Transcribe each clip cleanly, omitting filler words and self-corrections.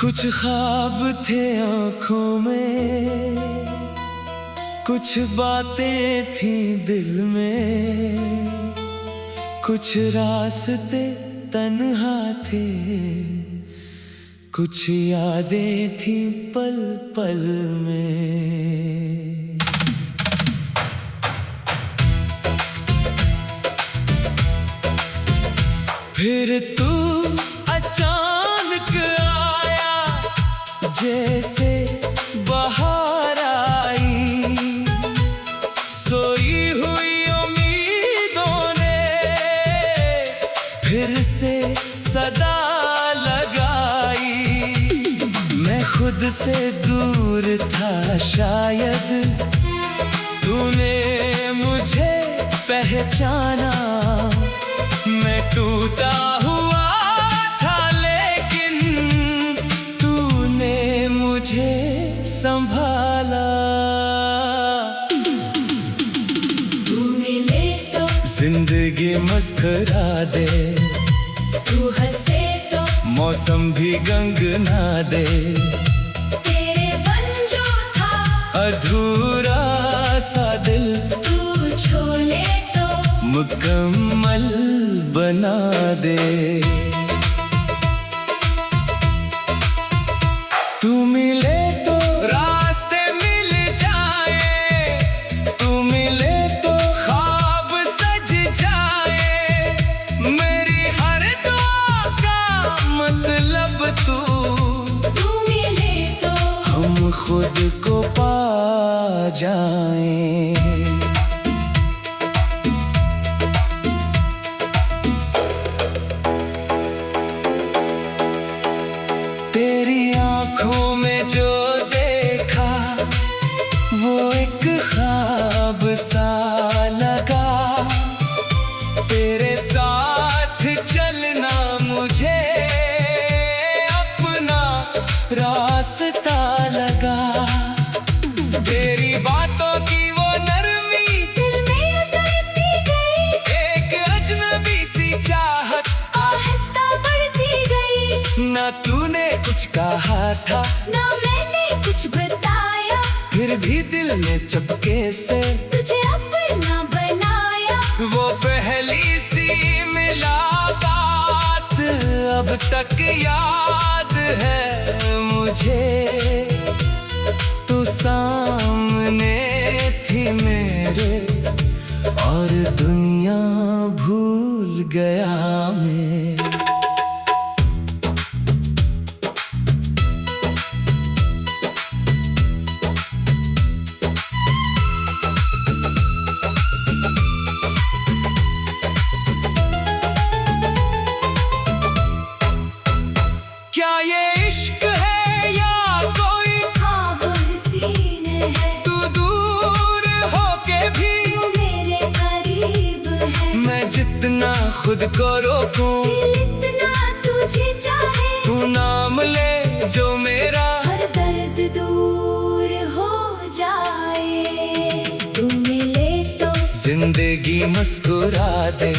कुछ ख्वाब थे आँखों में, कुछ बातें थी दिल में, कुछ रास्ते तन्हा थे, कुछ यादें थी पल पल में। फिर तू अचानक आया, जैसे बाहर आई, सोई हुई उम्मीदों ने फिर से सदा लगाई। मैं खुद से दूर था शायद, तूने मुझे पहचाना। मैं टूटा हुआ था लेकिन तूने मुझे संभाला। तू मिले तो जिंदगी मुस्कुरा दे, तू हंसे तो मौसम भी गंगना दे। तेरे बन जो था अधूरा सा दिल, तू छोले तो मुकम्मल बना दे। तू मिले तो रास्ते मिल जाए, तू मिले तो ख्वाब सज जाए। मेरी हर दुआ का मतलब तू मिले तो हम खुद को पा जाएं। तेरी आँखों में जो देखा वो एक ख्वाब सा लगा। तेरे साथ चलना मुझे अपना रास्ता लगा। तेरी बातों की वो नरमी दिल में उतरती गई, एक अजनबी सी चाहत आहिस्ता बढ़ती गई। ना तूने कुछ कहा था ना मैंने कुछ बताया, फिर भी दिल ने चुपके से तुझे अपना बनाया। वो पहली सी मुलाकात अब तक याद है मुझे। तू सामने थी मेरे और दुनिया भूल गया मैं। क्या ये इश्क है या कोई ख्वाब हसीन है, तू दूर होके भी तू मेरे करीब है। मैं जितना खुद को रोकूं, दिल इतना तुझे चाहे, तू नाम ले जो मेरा हर दर्द दूर हो जाए। तू मिले तो जिंदगी मुस्कुरा दे,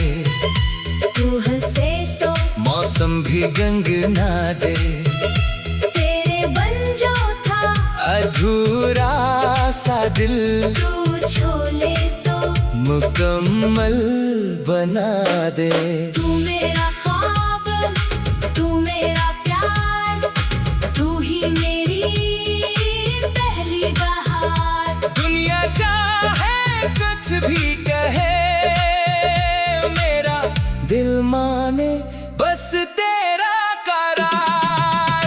तू हंसे तो मौसम भी गंगना दे। तेरे बन जो था अधूरा सा दिल, तू छोले तो मुकम्मल बना दे। तू मेरा ख्वाब, तू मेरा प्यार, तू ही मेरी पहली बहार। दुनिया चाहे कुछ भी कहे, मेरा दिल माने बस तेरा करार।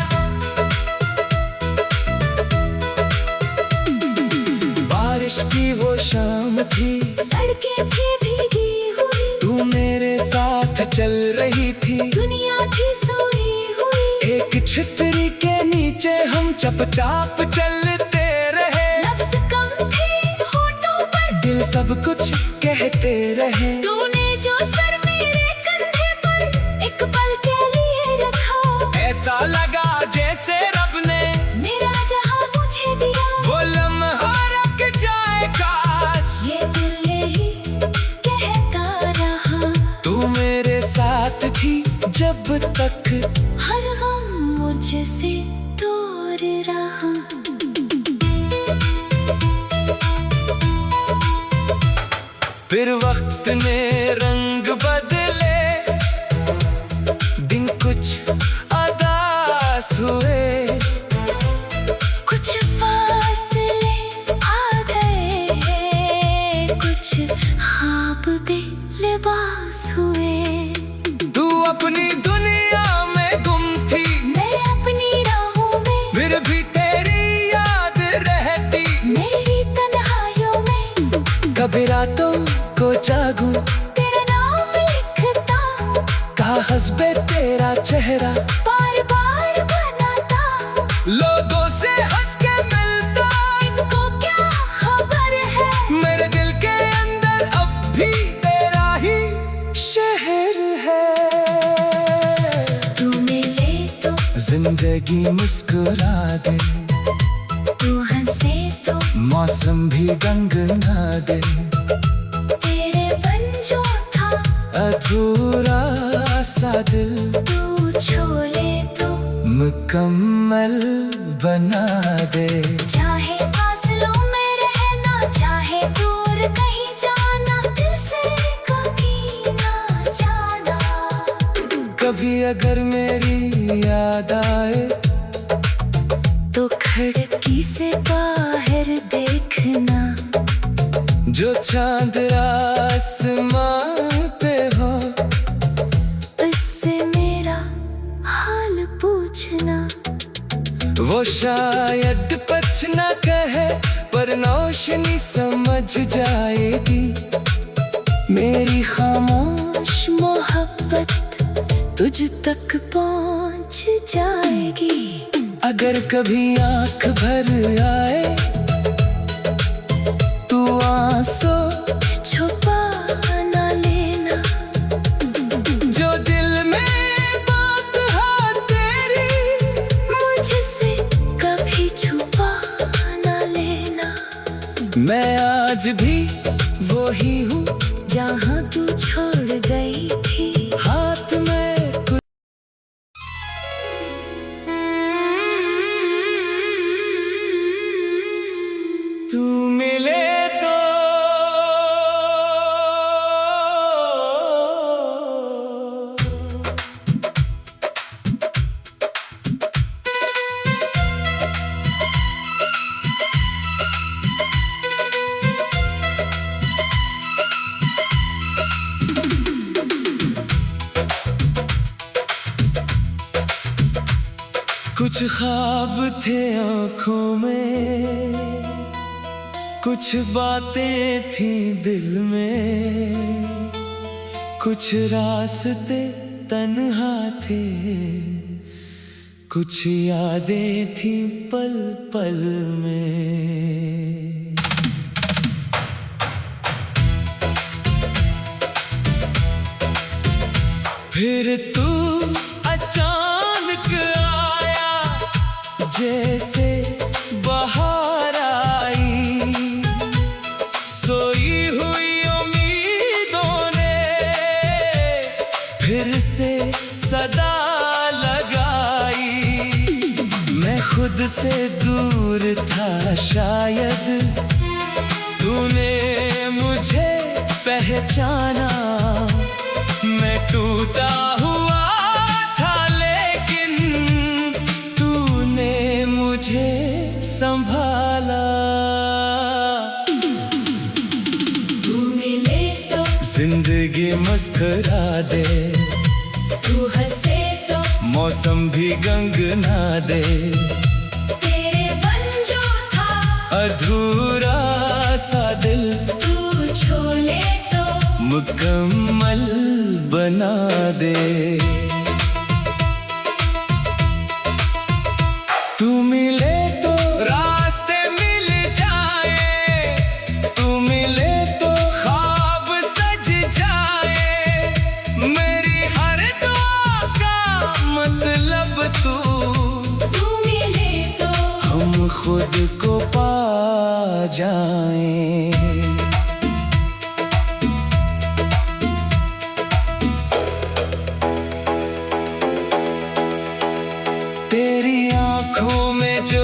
बारिश की वो शाम थी, सड़कें थी भीगी हुई, तू मेरे साथ चल रही थी। दुनिया थी सोई हुई, एक छतरी के नीचे हम चुपचाप चलते रहे। लफ्ज कम थे होठों पर, दिल सब कुछ कहते रहे। तूने जो सर मेरे कंधे पर एक पल के लिए रखा, ऐसा लगा जैसे रब ने मेरा जहां मुझे दिया। वो लम्हा रख जाए काश, ये दिल यही कहता रहा, तू मेरे साथ थी जब तक हर गम मुझसे दूर रहा। फिर वक्त ने रंग बदले, दिन कुछ अदास हुए, कुछ फासले आ गए, कुछ ख्वाब भी लिबास हुए। तू अपनी दुनिया में गुम थी, मैं अपनी राहों में, फिर भी तेरी याद रहती। मेरी तन्हाइयों में कभी रातों को जागूं, तेरा नाम लिखता हूँ, कागज पे तेरा चेहरा बार बार बनाता हूँ। लोगों से हंस के मिलता, इनको क्या खबर है, मेरे दिल के अंदर अब भी तेरा ही शहर है। तू मिले तो जिंदगी मुस्कुरा दे, तू हंसे तो मौसम भी गंगना दे। तेरे बन जो था अधूरा सा दिल तू छोले तो मुकम्मल बना दे। चाहे फासलों में रहना, चाहे दूर कहीं जाना, दिल से कभी ना जाना। कभी अगर मेरी याद आए तो खिड़की से बाहर देखना, जो चांद आसमां पे हो, उससे मेरा हाल पूछना। वो शायद कुछ न कहे पर नौशनी समझ जाएगी। मेरी खामोश मोहब्बत तुझ तक पहुंच जाएगी। अगर कभी आंख भर आए तू आंसू छुपा ना लेना, जो दिल में बात है तेरी मुझसे कभी छुपा ना लेना। मैं आज भी वही हूँ जहाँ तू छोड़ गई थी, हाथ में कुछ। तू मिले तो कुछ ख्वाब थे आँखों में, कुछ बातें थी दिल में, कुछ रास्ते तन्हा थे, कुछ यादें थी पल पल में। फिर तू अचानक आया, जैसे बाहर आई, सोई हुई उम्मीदों ने फिर से सदा लगाई। मैं खुद से दूर था शायद, तूने मुझे पहचाना। मैं टूटा हुआ था लेकिन तूने मुझे संभाला। तू मिले तो जिंदगी मुस्कुरा दे, तू हंसे तो मौसम भी गंगना दे। तेरे बन जो था अधूरा सा दिल तू छोले तो मुकम्मल बना दे। तू मिले तो रास्ते मिल जाए, तू मिले तो ख्वाब सज जाए। मेरी हर दुआ का मतलब तू मिले तो हम खुद को पा जाएं। तेरी आंखों में जो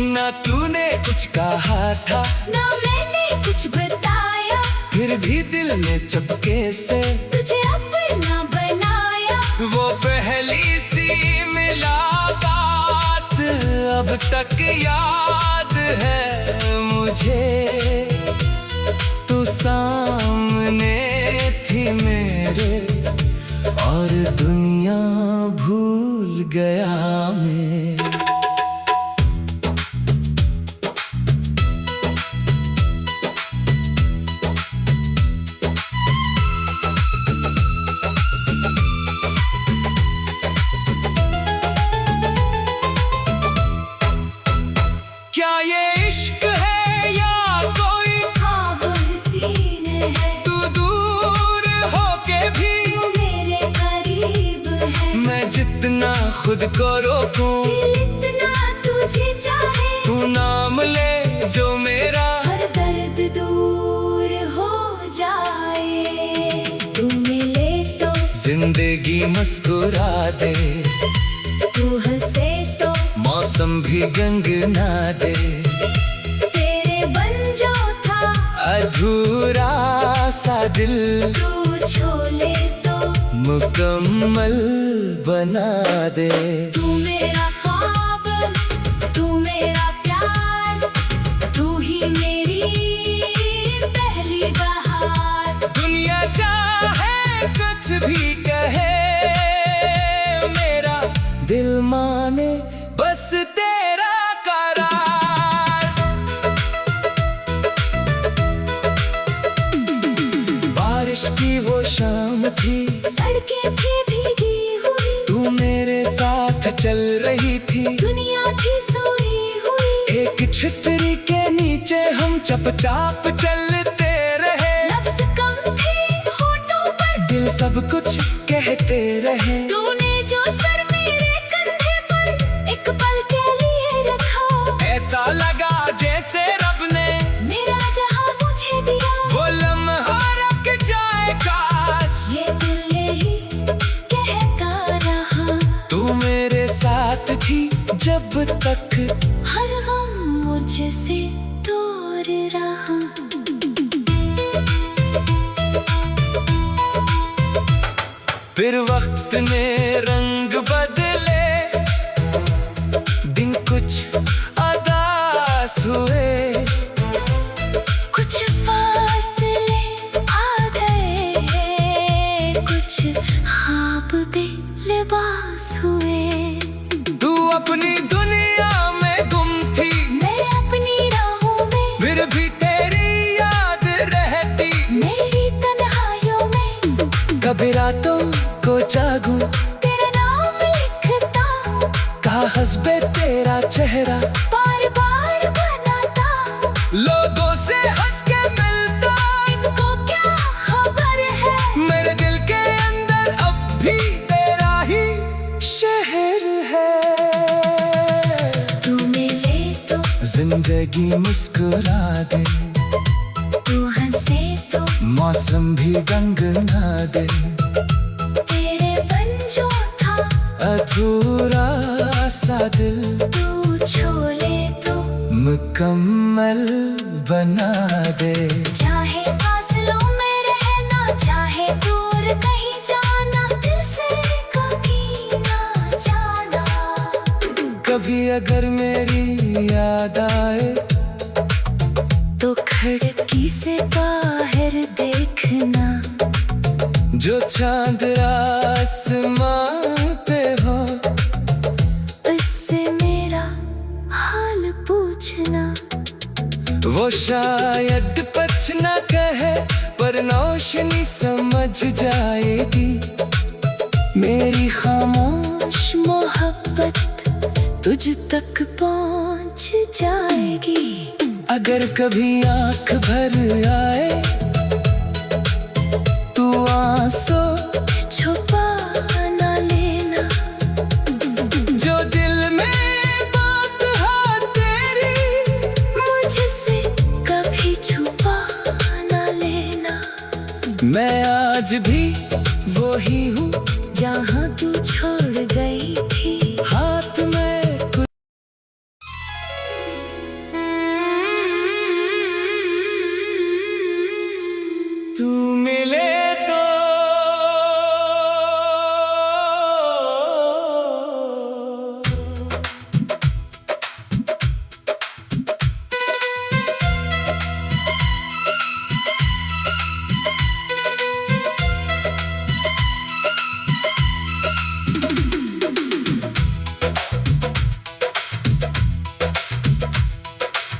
ना तूने कुछ कहा था, ना मैंने कुछ बताया, फिर भी दिल ने चुपके से तुझे अपना बनाया। वो पहली सी मुलाकात अब तक याद है मुझे। तू सामने थी मेरे और दुनिया भूल गया मैं। क्या ये इश्क है या कोई ख्वाब हसीन है, तू दूर होके भी तू मेरे करीब है। मैं जितना खुद को रोकूं दिल इतना तुझे चाहे, तू नाम ले जो मेरा हर दर्द दूर हो जाए। तू मिले तो जिंदगी मुस्कुरा दे, तू हंसे तो मौसम भी गंगना दे। तेरे बन जो था अधूरा सा दिल तू छोले तो मुकम्मल बना दे। तू मेरा ख्वाब, तू मेरा प्यार, तू ही मेरी पहली बहार। दुनिया चाहे कुछ भी कहे, मेरा दिल माने बस तेरा करार। बारिश की वो शाम थी, सड़कें थी भीगी हुई, तू मेरे साथ चल रही थी। दुनिया थी सोई हुई, एक छतरी के नीचे हम चुपचाप चलते रहे। लफ्ज कम थे होठों पर, दिल सब कुछ कहते रहे। तूने जो सर मेरे कंधे पर एक पल के लिए रखा, ऐसा लगा जैसे रब ने मेरा जहां मुझे दिया। वो लम्हा रख जाए काश, ये दिल यही कहता रहा, तू मेरे साथ थी जब तक हर गम मुझसे दूर रहा। फिर वक्त ने रंग बदले, दिन कुछ अदास हुए। कुछ फासले आ गए, कुछ ख्वाब बेलिबास हुए। तू अपनी दुनिया में गुम थी, मैं अपनी राहों में, फिर भी तेरी याद रहती। मेरी तन्हाइयों में कभी रातों को जागूं, तेरा नाम लिखता हूँ, कागज पे तेरा चेहरा बार बार बनाता हूँ। लोगों से हंस के मिलता। इनको क्या खबर है, मेरे दिल के अंदर अब भी तेरा ही शहर है। तू मिले तो जिंदगी मुस्कुरा दे, तू हंसे तो मौसम भी गंगना दे। तेरे बन जो था अधूरा सा दिल तू छोले तो मुकम्मल बना दे। चाहे फासलों में रहना, चाहे दूर कहीं जाना, दिल से कभी ना जाना। कभी अगर मेरी याद आए तो खिड़की से बाहर देखना, जो चांद आसमां पे हो, उससे मेरा हाल पूछना। वो शायद कुछ न कहे पर नौशनी समझ जाएगी। मेरी खामोश मोहब्बत तुझ तक पहुंच जाएगी। अगर कभी आंख भर आए तू आंसू छुपा ना लेना, जो दिल में बात है तेरी मुझसे कभी छुपा ना लेना। मैं आज भी वो ही हूँ जहाँ तू छोड़ गई थी। हाथ में कुछ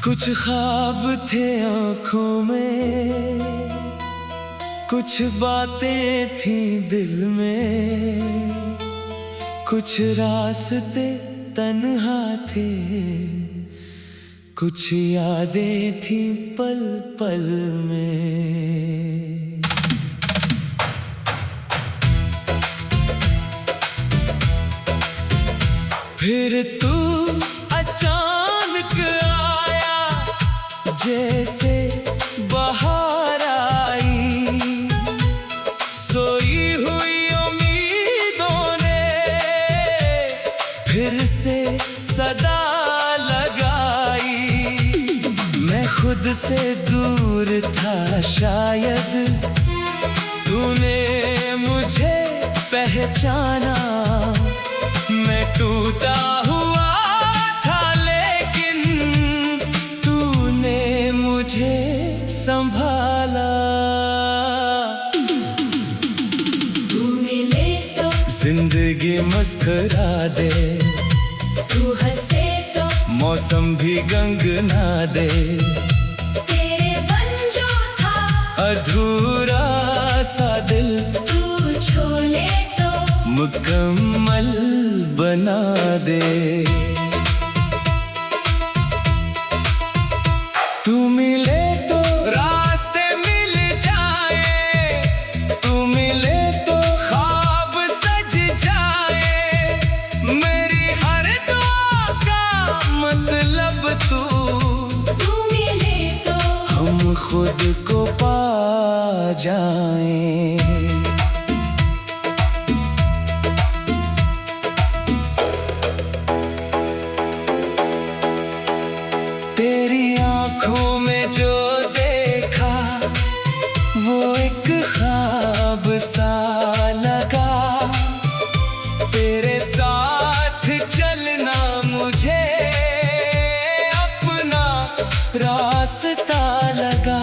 कुछ ख्वाब थे आँखों में, कुछ बातें थी दिल में, कुछ रास्ते तन्हा थे, कुछ यादें थी पल पल में। फिर तू अचानक आया, जैसे बाहर आई, सोई हुई उम्मीदों ने फिर से सदा लगाई। मैं खुद से दूर था शायद, तूने मुझे पहचाना। मैं टूटा हुआ था लेकिन तूने मुझे संभाला। तू मिले तो जिंदगी मुस्कुरा दे, तू हंसे तो मौसम भी गंगना दे। तेरे बन जो था अधूरा सा दिल, तू छोले तो मुकम्मल बना दे। तू मिले तो रास्ते मिल जाए, तू मिले तो ख्वाब सज जाए। मेरी हर दुआ का मतलब तू मिले तो हम खुद को पा जाएं। तेरी आँखों में जो देखा वो एक ख्वाब सा लगा। तेरे साथ चलना मुझे अपना रास्ता लगा।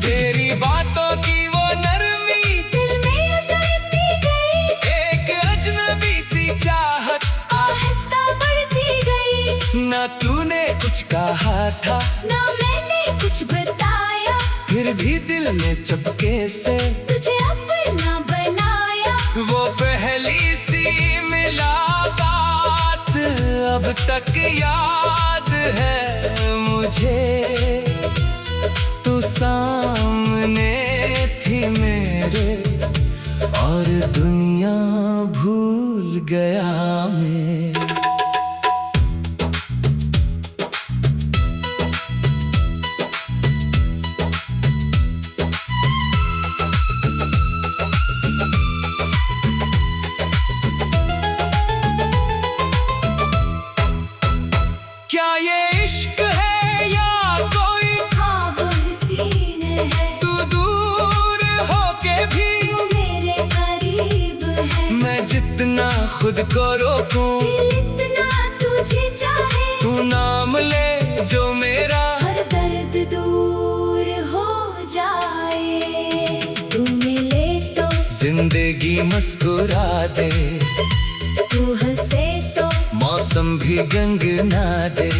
तेरी बातों की वो नरमी दिल में उतरती गई, एक अजनबी सी चाहत आहिस्ता बढ़ती गई। ना तूने कुछ कहा था ना मैंने कुछ बताया, फिर भी दिल ने चुपके से तुझे अपना बनाया। वो पहली सी मुलाकात अब तक याद है मुझे। तू सामने थी मेरे और दुनिया भूल गया मैं। क्या ये इश्क है या कोई ख्वाब हसीन है, तू दूर होके भी तू मेरे करीब है। मैं जितना खुद को रोकूं दिल इतना तुझे चाहे, तू नाम ले जो मेरा हर दर्द दूर हो जाए। तू मिले तो जिंदगी मुस्कुरा दे, तू हंसे तो मौसम भी गंगना दे।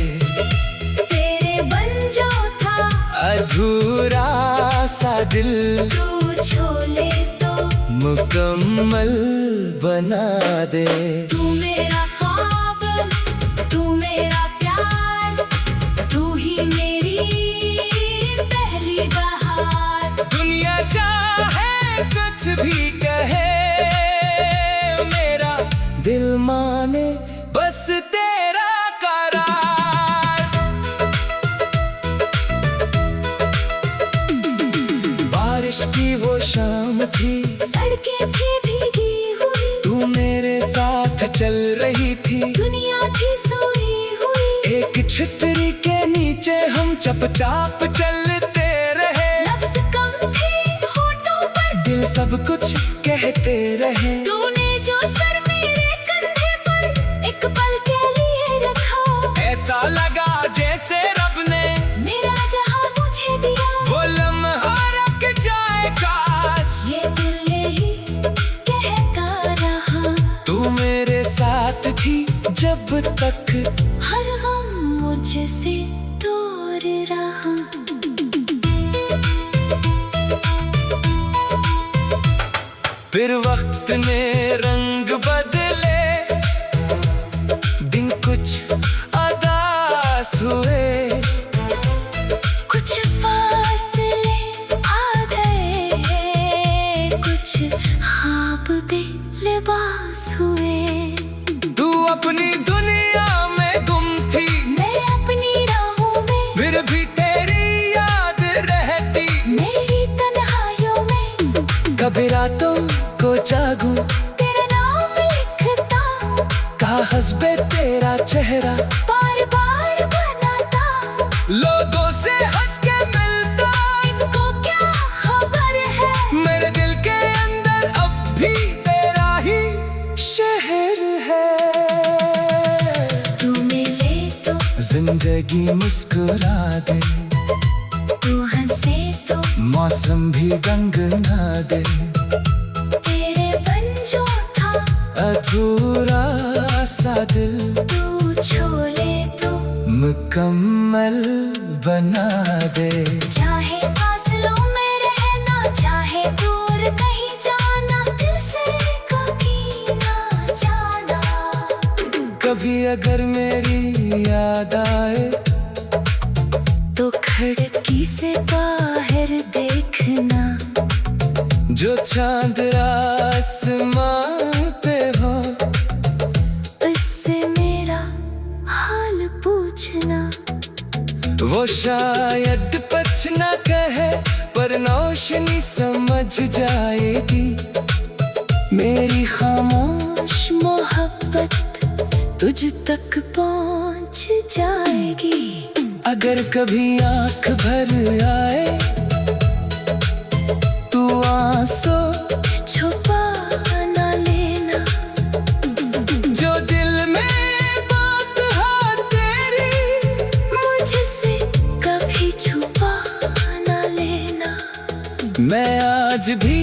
तेरे बन जो था अधूरा सा दिल, तू छोले तो मुकम्मल बना दे। तू मेरा ख्वाब, तू मेरा प्यार, तू ही मेरी पहली बहार। दुनिया चाहे कुछ भी कहे, मेरा दिल माने बस तेरा करार। बारिश की वो शाम थी, सड़कें थी भीगी हुई, तू मेरे साथ चल रही थी। दुनिया थी सोई हुई, एक छतरी के नीचे हम चुपचाप चलते रहे। लफ्ज कम थे होठों पर, दिल सब कुछ कहते रहे। तूने जो सर मेरे कंधे पर एक पल के लिए रखा, ऐसा लगा जैसे रब ने मेरा जहां मुझे दिया। वो लम्हा रख जाए काश, ये दिल यही कहता रहा, तू मेरे साथ थी जब तक हर गम मुझसे फिर वक्त ने रंग बदले, दिन कुछ अदास हुए, कुछ फासले आ गए, कुछ ख्वाब बेलिबास हुए। तू अपनी दुनिया में गुम थी, मैं अपनी राहों में, फिर भी तेरी याद रहती। मेरी तन्हाइयों में कभी रातों को जागूं, तेरा नाम लिखता, कागज पे तेरा चेहरा बार बार बनाता। लोगों से हंस के मिलता, इनको क्या खबर है, मेरे दिल के अंदर अब भी तेरा ही शहर है। तू मिले तो जिंदगी मुस्कुरा दे, तू हंसे तो मौसम भी गंगना दे, तेरे बन जो था अधूरा सा दिल तू छोले तो मुकम्मल बना दे। चाहे फासलों में रहना, चाहे दूर कहीं जाना, दिल से कभी ना जाना। कभी अगर मेरी याद आए, तो खिड़की से बाहर देखना, जो चांद आसमां पे हो, उससे मेरा हाल पूछना। वो शायद कुछ न कहे, पर रोशनी समझ जाएगी। मेरी खामोश मोहब्बत तुझ तक पहुंच जाएगी। अगर कभी आंख भर आए, तू आंसू छुपा ना लेना, जो दिल में बात है तेरी, मुझसे कभी छुपा ना लेना। मैं आज भी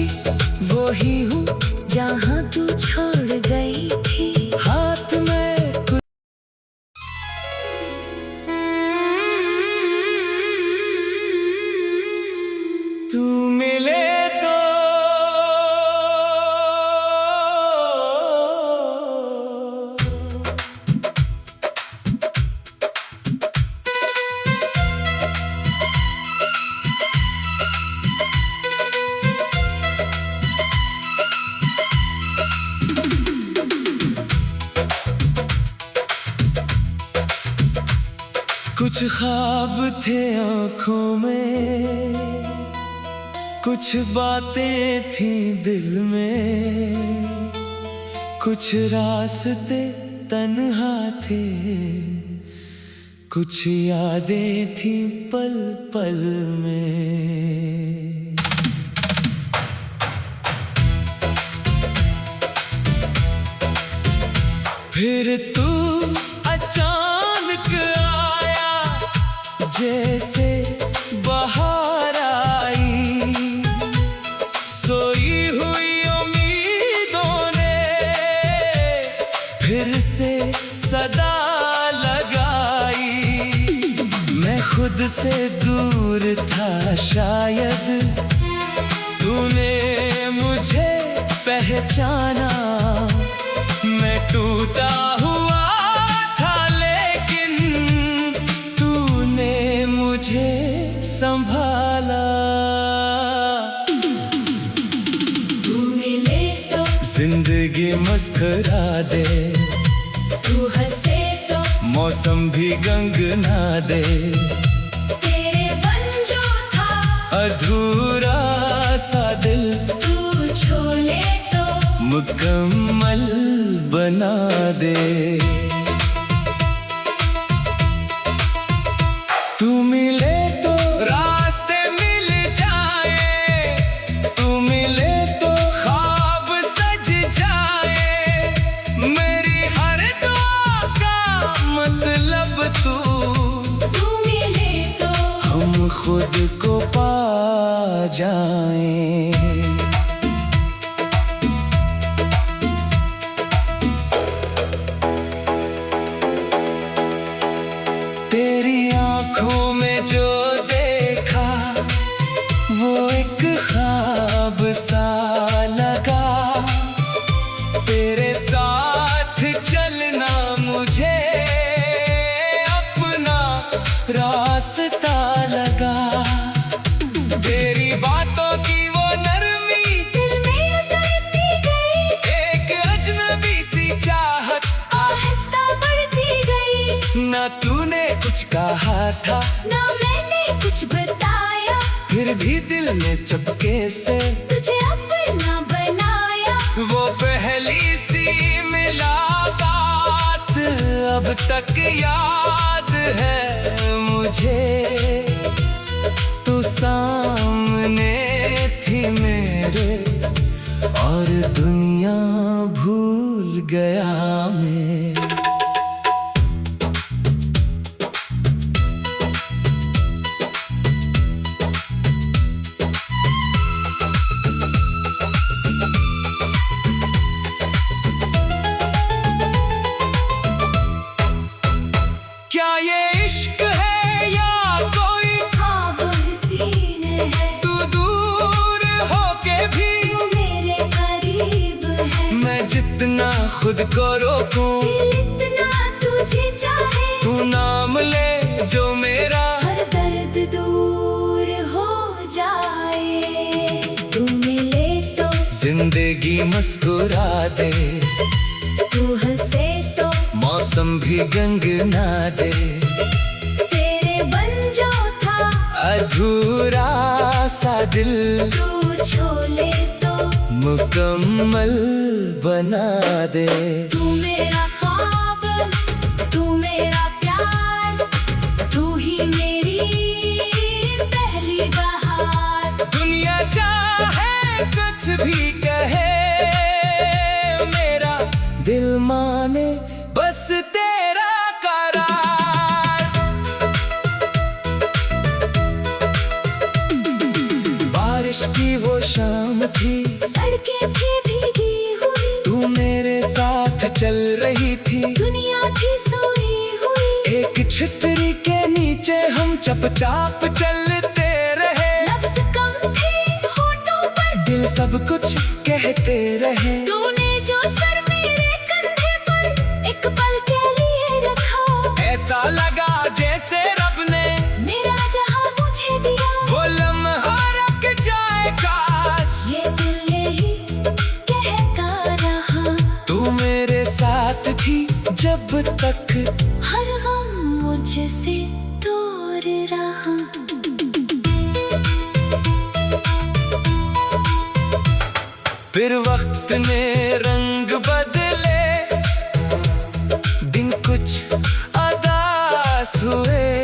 वो ही हूँ जहाँ तू छोड़ गई थी, हाथ में कुछ। तू मिले तो कुछ ख्वाब थे आँखों में, कुछ बातें थी दिल में, कुछ रास्ते तन्हा थे, कुछ यादें थी पल पल में। फिर तू अचानक आया, जैसे बाहर आई, सोई हुई उम्मीदों ने फिर से सदा लगाई। मैं खुद से दूर था शायद, तूने मुझे पहचाना। मैं टूटा हुआ था लेकिन तूने मुझे संभाला। तू मिले तो जिंदगी मुस्कुरा दे, तू हंसे तो मौसम भी गंगना दे, तेरे बन जो था अधूरा सा दिल तू छोले तो मुकम्मल बना दे। तू मिले तो रास्ते मिल जाए, तू मिले तो ख्वाब सज जाए, मेरी हर दुआ का मतलब तू मिले तो हम खुद को पा जाएं। तेरी आंखों में जो देखा, वो एक ख्वाब सा लगा। रास्ता लगा। तेरी बातों की वो नरमी दिल में उतरती गई, एक अजनबी सी चाहत आहिस्ता बढ़ती गई। ना तूने कुछ कहा था ना मैंने कुछ बताया, फिर भी दिल ने चुपके से तुझे अपना बनाया। वो पहली सी मुलाकात अब तक याद है मुझे। तू सामने थी मेरे और दुनिया भूल गया मैं। क्या ये इश्क है या कोई ख्वाब हसीन है, तू दूर होके भी तू मेरे करीब है। मैं जितना खुद को रोकूं दिल इतना तुझे चाहे, तू नाम ले जो मेरा हर दर्द दूर हो जाए। तू मिले तो जिंदगी मुस्कुरा दे, तू हंसे तो मौसम भी गंगना दे। तेरे बन जो था अधूरा सा दिल तू छोले तो मुकम्मल बना दे। तू मेरा ख्वाब, तू मेरा प्यार, तू ही मेरी पहली बहार। दुनिया चाहे कुछ भी कहे, मेरा दिल माने बस तेरा करार। बारिश की वो शाम थी, सड़कें थी भीगी हुई, तू मेरे साथ चल रही थी। दुनिया थी सोई हुई, एक छतरी के नीचे हम चुपचाप चलते रहे। लफ्ज कम थे होठों पर, दिल सब कुछ कहते रहे। तूने जो सर मेरे कंधे पर एक पल के लिए रखा, ऐसा लगा जैसे रब ने मेरा जहां मुझे दिया। वो लम्हा रख जाए काश। ये दिल यही कहता रहा, तू मेरे साथ थी जब तक हर गम मुझसे दूर रहा। फिर वक्त ने रंग बदले, दिन कुछ अदास हुए।